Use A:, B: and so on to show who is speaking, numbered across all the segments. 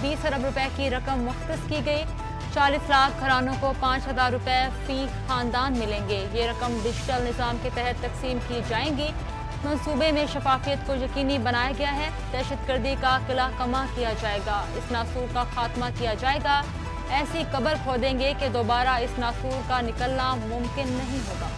A: 20 अरब रुपए की रकम मुख्तस की गई। 40 लाख घरानों को 5,000 रुपए फी खानदान मिलेंगे। ये रकम डिजिटल निज़ाम के तहत तकसीम की जाएंगी। मंसूबे में शफाफियत को यकीनी बनाया गया है। दहशतगर्दी का किला कमा किया जाएगा। इस नासूर का खात्मा किया जाएगा। ऐसी कब्र खोदेंगे कि दोबारा इस नासूर का निकलना मुमकिन नहीं होगा।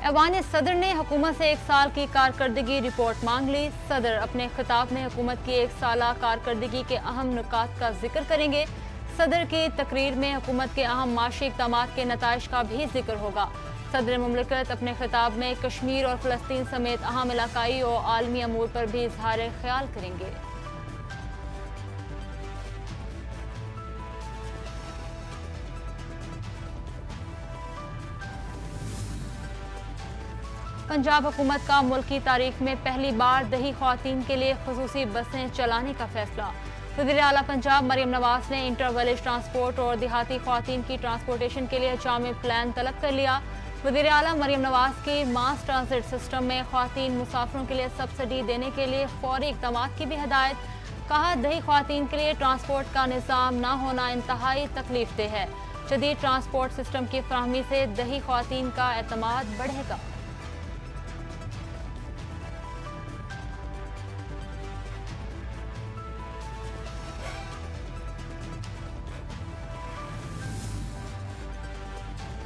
A: ऐवान सदर ने हुकूमत से 1 साल की कारकर्दगी रिपोर्ट मांग ली। सदर अपने खिताब में हुकूमत की 1 साला कारकर्दगी के अहम नुकात का जिक्र करेंगे। सदर की तकरीर में हुकूमत के अहम माशी इक़दामात के नताइज का भी जिक्र होगा। सदर मुमलिकत अपने खिताब में कश्मीर और फ़लस्तीन समेत अहम इलाकाई और आलमी अमूर पर भी इजहार ख्याल करेंगे। पंजाब हुकूमत का मुल्क की तारीख में पहली बार दही ख्वातीन के लिए खुसूसी बसें चलाने का फैसला। वज़ीर आला पंजाब मरियम नवाज ने इंटर विलेज ट्रांसपोर्ट और देहाती ख्वातीन की ट्रांसपोर्टेशन के लिए जामे प्लान तलब कर लिया। वज़ीर आला मरियम नवाज की मास ट्रांजिट सिस्टम में ख्वातीन मुसाफिरों के लिए सब्सिडी देने के लिए फौरी इक़दाम की भी हिदायत। कहा, दही ख्वातीन के लिए ट्रांसपोर्ट का निज़ाम न होना इंतहाई तकलीफ देह है। जदीद ट्रांसपोर्ट सिस्टम की फराहमी से दही ख्वातीन का एतमाद बढ़ेगा।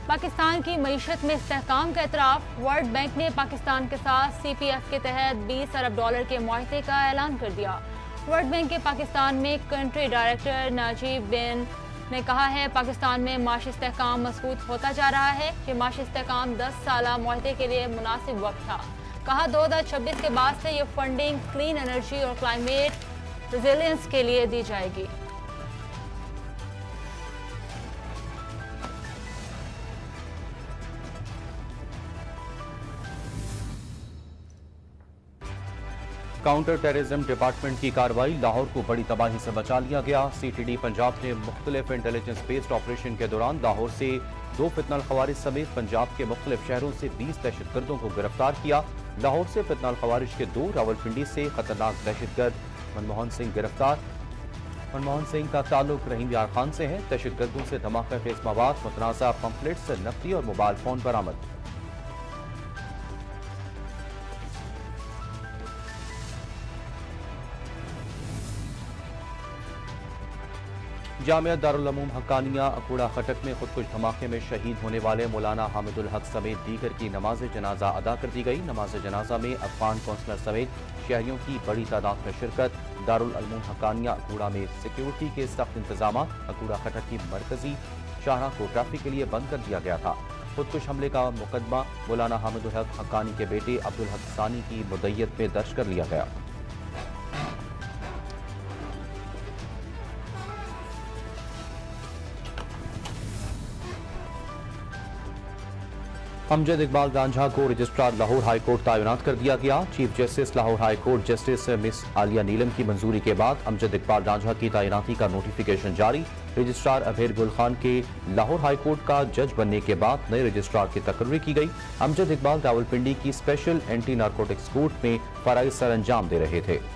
A: पाकिस्तान की मईशत में इस्तेहकाम का एतराफ़। वर्ल्ड बैंक ने पाकिस्तान के साथ CPF के तहत $20 अरब के मुआहदे का ऐलान कर दिया। वर्ल्ड बैंक के पाकिस्तान में कंट्री डायरेक्टर नाजिब बिन ने कहा है, पाकिस्तान में माशी इस्तेहकाम मजबूत होता जा रहा है। ये माशी इस्तेहकाम 10 साला मुआहदे के लिए मुनासिब वक्त था। कहा, 2026 के बाद से ये फंडिंग क्लीन एनर्जी और क्लाइमेट रेजिलियंस के लिए दी जाएगी।
B: काउंटर टेररिज्म डिपार्टमेंट की कार्रवाई, लाहौर को बड़ी तबाही से बचा लिया गया। CTD पंजाब ने मुख्तलिफ इंटेलिजेंस बेस्ड ऑपरेशन के दौरान लाहौर से 2 फितनल खवारिज समेत पंजाब के मुख्तलिफ शहरों से 20 दहशतगर्दों को गिरफ्तार किया। लाहौर से फितनल खवारिज के 2, रावलपिंडी से खतरनाक दहशतगर्द मनमोहन सिंह गिरफ्तार। मनमोहन सिंह का ताल्लुक रहीम यार खान से है। दहशतगर्दों से धमाका खेज मवाद, मुतनाज़ा पंपलेट्स, नकदी और मोबाइल फोन बरामद। जामिया दारुल उलूम हक्कानिया अकूड़ा खटक में खुदकुश धमाके में शहीद होने वाले मौलाना हामिदुल हक समेत दीगर की नमाज जनाजा अदा कर दी गई। नमाज जनाजा में अफगान कौंसलर समेत शहरियों की बड़ी तादाद में शिरकत। दारुल उलूम हक्कानिया अकूड़ा में सिक्योरिटी के सख्त इंतजाम। अकूड़ा खटक की मरकजी शाहरा को ट्रैफिक के लिए बंद कर दिया गया था। खुदकुश हमले का मुकदमा मौलाना हामिदुल हक हक्कानी के बेटे अब्दुल हक सानी की मुद्दत में दर्ज कर लिया गया। अमजद इकबाल रांझा को रजिस्ट्रार लाहौर हाई कोर्ट तैनात कर दिया गया। Chief justice Lahore high court justice miss Aalia Neelum की मंजूरी के बाद अमजद इकबाल रांझा की तैनाती का नोटिफिकेशन जारी। रजिस्ट्रार अभेर गुल खान के लाहौर हाई कोर्ट का जज बनने के बाद नए रजिस्ट्रार की तकर्री की गई। अमजद इकबाल रावलपिंडी की स्पेशल एंटी नारकोटिक्स कोर्ट में फराइज सर अंजाम दे रहे थे।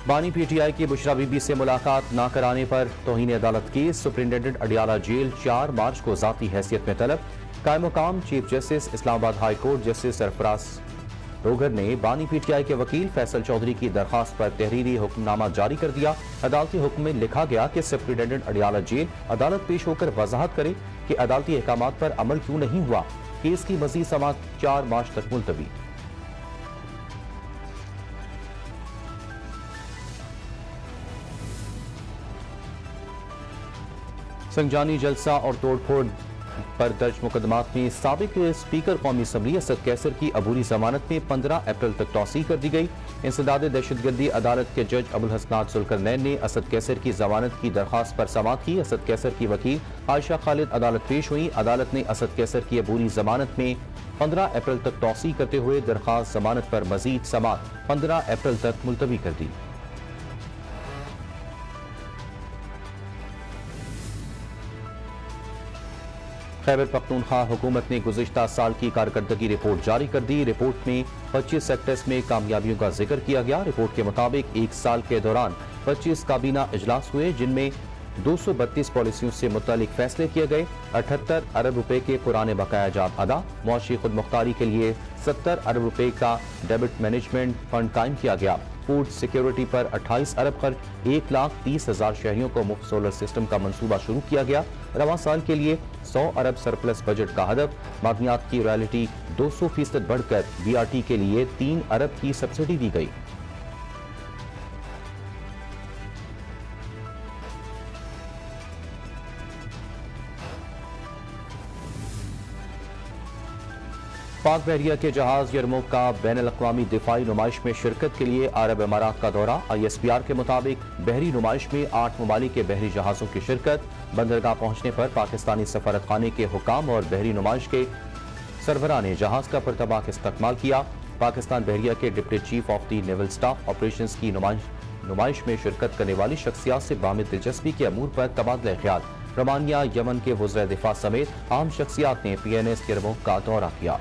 B: बानी PTI की बुशरा बीबी से मुलाकात न कराने पर तौहीन अदालत केस। सुप्रिंटेंडेंट अडियाला जेल 4 मार्च को जाती हैसियत में तलब। कायम मकाम chief justice Islamabad high court justice Sarfaraz रोगर ने बानी PTI के वकील फैसल चौधरी की दरखास्त पर तहरीरी हुक्मनामा जारी कर दिया। अदालती हुक्म में लिखा गया कि सुप्रिंटेंडेंट अडियाला जेल अदालत पेश होकर वजाहत करे कि अदालती अहकामात पर अमल क्यों नहीं हुआ। केस की मजीद समाअत 4 मार्च तक मुलतवी। संजानी जलसा और तोड़फोड़ पर दर्ज मुकदमात में साबिक स्पीकर कौमी असम्बली असद कैसर की अबूरी जमानत में 15 अप्रैल तक तौसीह कर दी गई। इंसदाद दहशतगर्दी अदालत के जज अबुल हसनात जुल्करनैन ने असद कैसर की जमानत की दरखास्त पर समाअत की। असद कैसर की वकील आयशा खालिद अदालत पेश हुई। अदालत ने असद कैसर की अबूरी जमानत में 15 अप्रैल तक तौसीह करते हुए दरखास्त जमानत पर मजीद समाअत 15 अप्रैल तक मुलतवी कर दी। खैबर पख्तूनख्वा हुकूमत ने गुज़िश्ता साल की कारकर्दगी रिपोर्ट जारी कर दी। रिपोर्ट में 25 सेक्टर्स में कामयाबियों का जिक्र किया गया। रिपोर्ट के मुताबिक एक साल के दौरान 25 काबीना इजलास हुए, जिनमें 232 पॉलिसियों से मुतालिक फैसले किए गए। 78 अरब रुपए के पुराने बकाया जात अदा। मुआशी खुद मुख्तारी के लिए 70 अरब रुपए का डेबिट मैनेजमेंट फंड कायम किया गया। फूड सिक्योरिटी पर 28 अरब खर्च। 1,30,000 शहरियों को मुफ्त सोलर सिस्टम का मंसूबा शुरू किया गया। रवां साल के लिए 100 अरब सरप्लस बजट का हदफ। मादनियात की रॉयल्टी 200% बढ़कर BRT के लिए 3 अरब की सब्सिडी दी गई। पाक बहरिया के जहाज यरमुक का बैनुल-अक़वामी दिफाई नुमाइश में शिरकत के लिए अरब इमारात का दौरा। ISPR के मुताबिक बहरी नुमाइश में 8 ममालिक के बहरी जहाज़ों की शिरकत। बंदरगाह पहुंचने पर पाकिस्तानी सफारतखाने के हुकाम और बहरी नुमाइश के सरबराह ने जहाज का परतबाक इस्तकमाल किया। पाकिस्तान बहरिया के deputy chief of the naval staff operations की नुमाइश में शिरकत करने वाली शख्सियात से बामिल दिलचस्पी के अमूर पर तबादला ख्याल। रोमानिया, यमन के वज़ीर दिफा समेत आम शख्सियात ने PNS यरमुक का दौरा किया।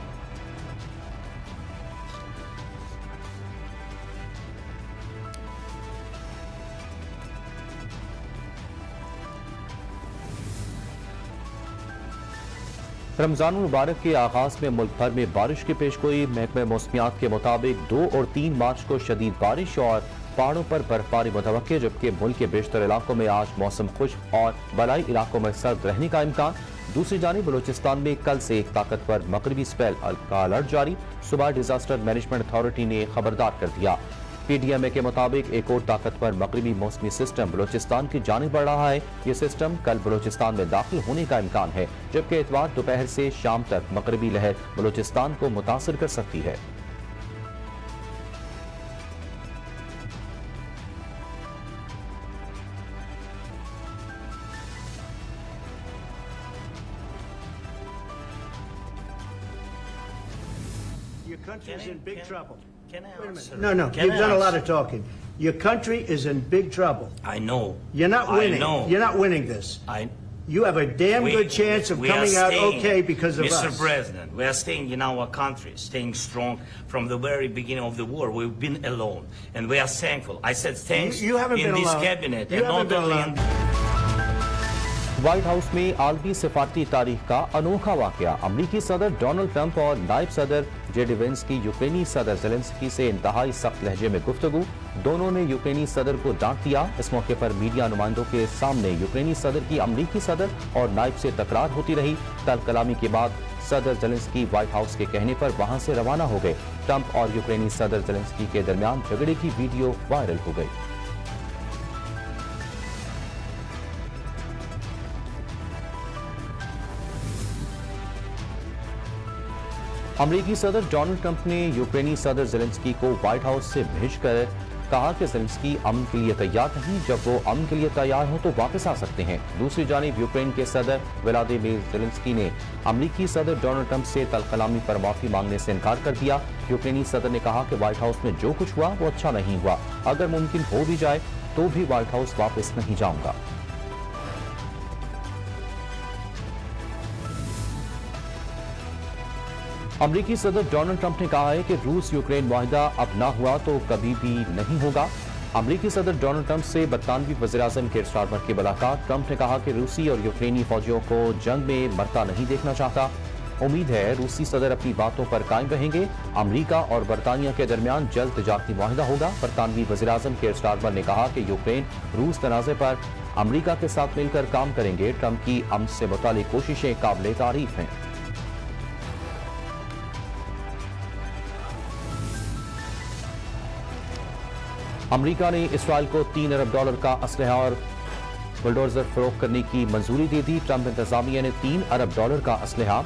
B: रमजान मुबारक के आगाज में मुल्क भर में बारिश की पेशगोई। महकमे मौसमियात के मुताबिक 2 और 3 मार्च को शदीद बारिश और पहाड़ों पर बर्फबारी मुतवक्के, जबकि मुल्क के बेशतर इलाकों में आज मौसम खुश्क और बलाई इलाकों में सर्द रहने का इम्कान। दूसरी जानिब बलूचिस्तान में कल से एक ताकतवर मगरबी स्पेल का अलर्ट जारी। सुबह डिजास्टर मैनेजमेंट अथॉरिटी ने खबरदार कर दिया। PDMA के मुताबिक एक और ताकतवर मगरबी मौसमी सिस्टम बलूचिस्तान की जानिब बढ़ रहा है। ये सिस्टम कल बलूचिस्तान में दाखिल होने का इम्कान है, जबकि इतवार दोपहर से शाम तक मगरबी लहर बलूचिस्तान को मुतासर कर सकती है।
C: Your country is in big trouble.
D: Can I
C: Wait a
D: answer?
C: minute. No,
D: Can
C: you've
D: I
C: done a lot
D: answer?
C: of talking. Your country is in big trouble.
D: I know.
C: You're not winning.
D: I know.
C: You're not winning this.
D: I.
C: You have a damn
D: we-
C: good chance of
D: we are
C: coming out
D: staying,
C: okay because of
D: Mr.
C: us.
D: President, we are staying in our country, staying strong from the very beginning of the war. We've been alone, and we are thankful. I said thanks
C: You haven't
D: in
C: been
D: this
C: alone.
D: cabinet,
C: You
D: and
C: haven't
D: not
C: been
D: only
C: alone.
D: in.
B: White house में आलमी सिफारती तारीख का अनोखा वाकया। अमरीकी सदर Donald Trump और नायब सदर JD Vance की यूक्रेनी सदर ज़ेलेंस्की से इंतहाई सख्त लहजे में गुफ्तगू। दोनों ने यूक्रेनी सदर को डांट दिया। इस मौके पर मीडिया नुमाइंदों के सामने यूक्रेनी सदर की अमरीकी सदर और नायब से तकरार होती रही। तल कलामी के बाद सदर ज़ेलेंस्की व्हाइट हाउस के कहने पर वहां से रवाना हो गए। ट्रंप और यूक्रेनी सदर ज़ेलेंस्की के दरमियान झगड़े की वीडियो वायरल हो गई। अमरीकी सदर डोनाल्ड ट्रंप ने यूक्रेनी सदर ज़ेलेंस्की को व्हाइट हाउस से भेजकर कहा कि ज़ेलेंस्की अमन के लिए तैयार नहीं, जब वो अमन के लिए तैयार हो तो वापस आ सकते हैं। दूसरी जानिब यूक्रेन के सदर व्लादिमीर ज़ेलेंस्की ने अमरीकी सदर डोनाल्ड ट्रंप से तलकलामी पर माफी मांगने से इनकार कर दिया। यूक्रेनी सदर ने कहा कि व्हाइट हाउस में जो कुछ हुआ वो अच्छा नहीं हुआ। अगर मुमकिन हो भी जाए तो भी व्हाइट हाउस वापस नहीं जाऊंगा। अमरीकी सदर डोनाल्ड ट्रंप ने कहा है कि रूस यूक्रेन मुआहिदा अब ना हुआ तो कभी भी नहीं होगा। अमरीकी सदर डोनाल्ड ट्रंप से बरतानवी वज़ीर-ए-आज़म कीर स्टारमर की मुलाकात। ट्रंप ने कहा कि रूसी और यूक्रेनी फौजियों को जंग में मरता नहीं देखना चाहता। उम्मीद है रूसी सदर अपनी बातों पर कायम रहेंगे। अमरीका और बरतानिया के दरमियान जल्द तिजारती मुआहिदा होगा। बरतानवी वज़ीर-ए-आज़म कीर स्टारमर ने कहा कि यूक्रेन रूस तनाज़े पर अमरीका के साथ मिलकर काम करेंगे। ट्रंप की अमन से मुतालिक कोशिशें काबिल तारीफ हैं। अमरीका ने इसराइल को $3 अरब का असलहा और बुलडोजर फरोख्त करने की मंजूरी दे दी। ट्रंप इंतजामिया ने $3 अरब का असलहा,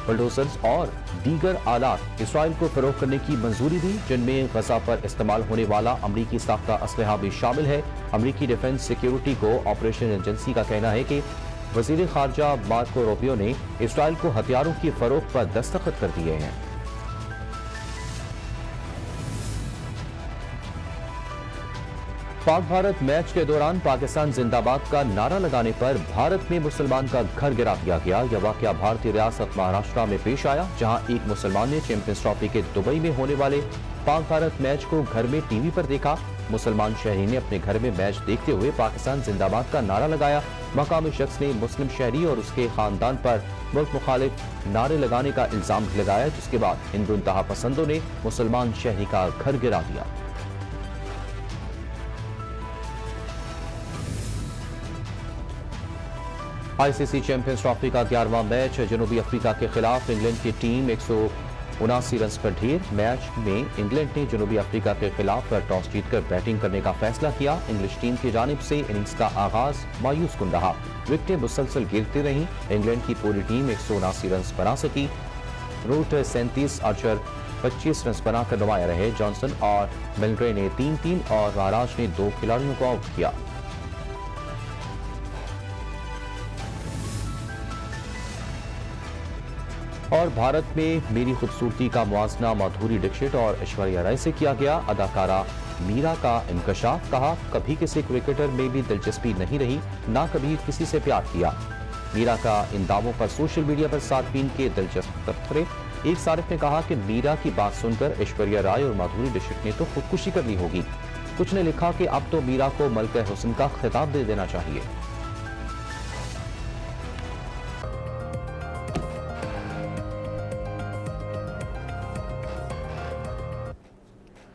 B: बुलडोजर्स और दीगर आलात इसराइल को फरोख्त करने की मंजूरी दी, जिनमें गजा पर इस्तेमाल होने वाला अमरीकी साख्ता असलहा भी शामिल है। अमरीकी डिफेंस सिक्योरिटी को ऑपरेशन एजेंसी का कहना है कि वजीर खारजा मार्को रूबियो ने इसराइल को हथियारों की फरोख्त पर दस्तखत कर दिए हैं। पाक भारत मैच के दौरान पाकिस्तान जिंदाबाद का नारा लगाने पर भारत में मुसलमान का घर गिरा दिया गया। यह वाकया भारतीय रियासत महाराष्ट्र में पेश आया, जहां एक मुसलमान ने चैंपियंस ट्रॉफी के दुबई में होने वाले पाक भारत मैच को घर में टीवी पर देखा। मुसलमान शहरी ने अपने घर में मैच देखते हुए पाकिस्तान जिंदाबाद का नारा लगाया। मकामी शख्स ने मुस्लिम शहरी और उसके खानदान पर मुल्क मुखालिफ नारे लगाने का इल्जाम भी लगाया, जिसके बाद इन इंतहा पसंदों ने मुसलमान शहरी का घर गिरा दिया। आईसीसी चैंपियंस ट्रॉफी का 11वां मैच जनूबी अफ्रीका के खिलाफ इंग्लैंड की टीम 179 रन पर ढेर। मैच में इंग्लैंड ने जनूबी अफ्रीका के खिलाफ टॉस जीतकर बैटिंग करने का फैसला किया। इंग्लिश टीम की जानिब से इनिंग्स का आगाज मायूस कुन रहा, विकेटें मुसलसल गिरती रहीं। इंग्लैंड की पूरी टीम 179 रन बना सकी। रूट 37, आर्चर 25 रन बनाकर नुमाया रहे। जॉनसन और मिलरे ने 3-3 और महाराज ने 2 खिलाड़ियों को आउट किया। और भारत में मेरी खूबसूरती का मुआवजना माधुरी दीक्षित और ऐश्वर्या राय से किया गया। अदाकारा मीरा का इंकशाफ, कहा कभी किसी क्रिकेटर में भी दिलचस्पी नहीं रही, ना कभी किसी से प्यार किया। मीरा का इन दावों पर सोशल मीडिया पर सार्फिन के दिलचस्प तबसरे। एक सारिफ ने कहा कि मीरा की बात सुनकर ऐश्वर्या राय और माधुरी दीक्षित ने तो खुदकुशी कर ली होगी। कुछ ने लिखा कि अब तो मीरा को मलका हुस्न का खिताब दे देना चाहिए।